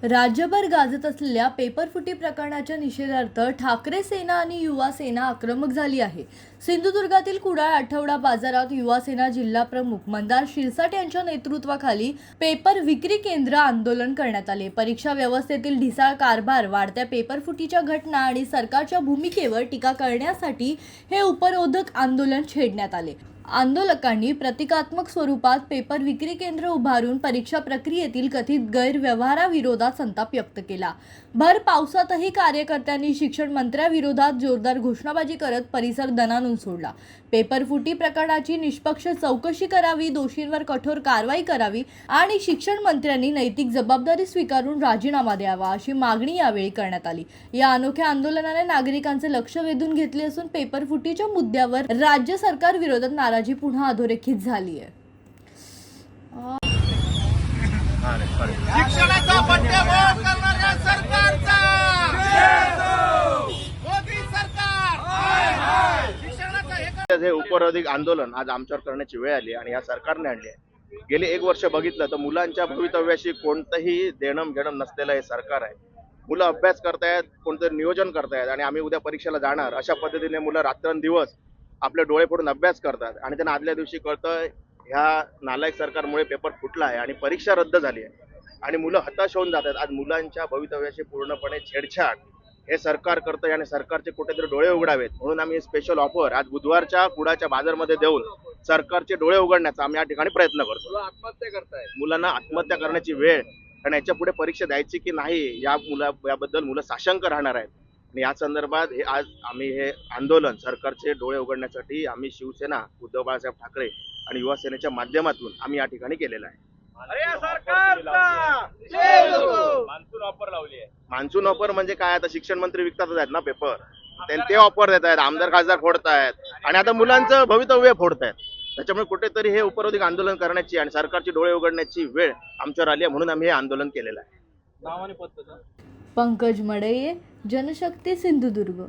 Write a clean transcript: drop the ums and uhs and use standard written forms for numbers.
राज्यभर गाजत असलेल्या पेपरफुटी प्रकरणाच्या निषेधार्थ ठाकरे सेना आणि युवा सेना आक्रमक झाली आहे। सिंधुदुर्गातील कुडाळ आठवडा बाजारात युवा सेना जिल्हा प्रमुख मंदार शिरसाट यांच्या नेतृत्वाखाली पेपर विक्री केंद्र आंदोलन करण्यात आले। परीक्षा व्यवस्थेतील ढिसाळ कारभार, वाढत्या पेपरफुटीच्या घटना आणि सरकारच्या भूमिकेवर टीका करण्यासाठी हे उपरोधक आंदोलन छेडण्यात आले। आंदोलकांनी प्रतिकात्मक स्वरूपात पेपर विक्री केंद्र उभारून परीक्षा प्रक्रियेतील कथित गैरव्यवहाराविरोधात संताप व्यक्त केला। भर पावसातही कार्यकर्त्यांनी शिक्षण मंत्र्यांविरोधात जोरदार घोषणाबाजी करत परिसर दणाणून सोडला। पेपरफुटी प्रकरणाची निष्पक्ष चौकशी करावी, दोषींवर कठोर कारवाई करावी आणि शिक्षण मंत्र्यांनी नैतिक जबाबदारी स्वीकारून राजीनामा द्यावा अशी मागणी यावेळी करण्यात आली। या अनोख्या आंदोलनाने नागरिकांचे लक्ष वेधून घेतले असून पेपरफुटीच्या मुद्द्यावर राज्य सरकार विरोधात नाराजी पुन्हा अधोरेखित झाली आहे। शिक्षणाचा पट्ट्याबोळ करणाऱ्या सरकारचा मोदी सरकार शिक्षणाचा हे उपरोधिक आंदोलन आज आमच्यावर करण्याची वेळ आली आणि या सरकारने आणली आहे। गेली एक वर्ष बघितलं तर मुलांच्या भवितव्याशी कोणतंही देणं घेणं नसलेलं हे सरकार आहे। मुलं अभ्यास करतायत, कोणतं नियोजन करतायत आणि आम्ही उद्या परीक्षेला जाणार अशा पद्धतीने मुलं रात्रंदिवस आपले डोळे फोडून अभ्यास करतात आणि त्यांना आदल्या दिवशी कळतं ह्या नालायक सरकारमुळे पेपर फुटला आहे आणि परीक्षा रद्द झाली आहे आणि मुलं हताश होऊन जातात। आज मुलांच्या भवितव्याशी पूर्णपणे छेडछाड हे सरकार करतंय आणि सरकारचे कुठेतरी डोळे उघडावेत म्हणून आम्ही स्पेशल ऑफर आज बुधवारच्या कुडाच्या बाजारमध्ये देऊन सरकारचे डोळे उघडण्याचा आम्ही या ठिकाणी प्रयत्न करतो। मुलांना आत्महत्या करण्याची वेळ आणि याच्या पुढे परीक्षा द्यायची की नाही याबद्दल मुलं साशंक राहणार आहेत आणि या संदर्भात हे आज आम्ही हे आंदोलन सरकारचे डोळे उघडण्यासाठी आम्ही शिवसेना, उद्धव बाळासाहेब ठाकरे आणि युवा सेनेच्या माध्यमातून आम्ही या ठिकाणी केलेलं आहे। मान्सून ऑफर म्हणजे काय? आता शिक्षण मंत्री विकतातच आहेत ना पेपर, ते ऑफर देत आहेत, आमदार खासदार फोडतायत आणि आता मुलांचं भवितव्य फोडतायत। त्याच्यामुळे कुठेतरी हे उपरोधिक आंदोलन करण्याची आणि सरकारचे डोळे उघडण्याची वेळ आमच्यावर आली आहे म्हणून आम्ही हे आंदोलन केलेलं आहे। पंकज मडये, जनशक्ती, सिंधुदुर्ग।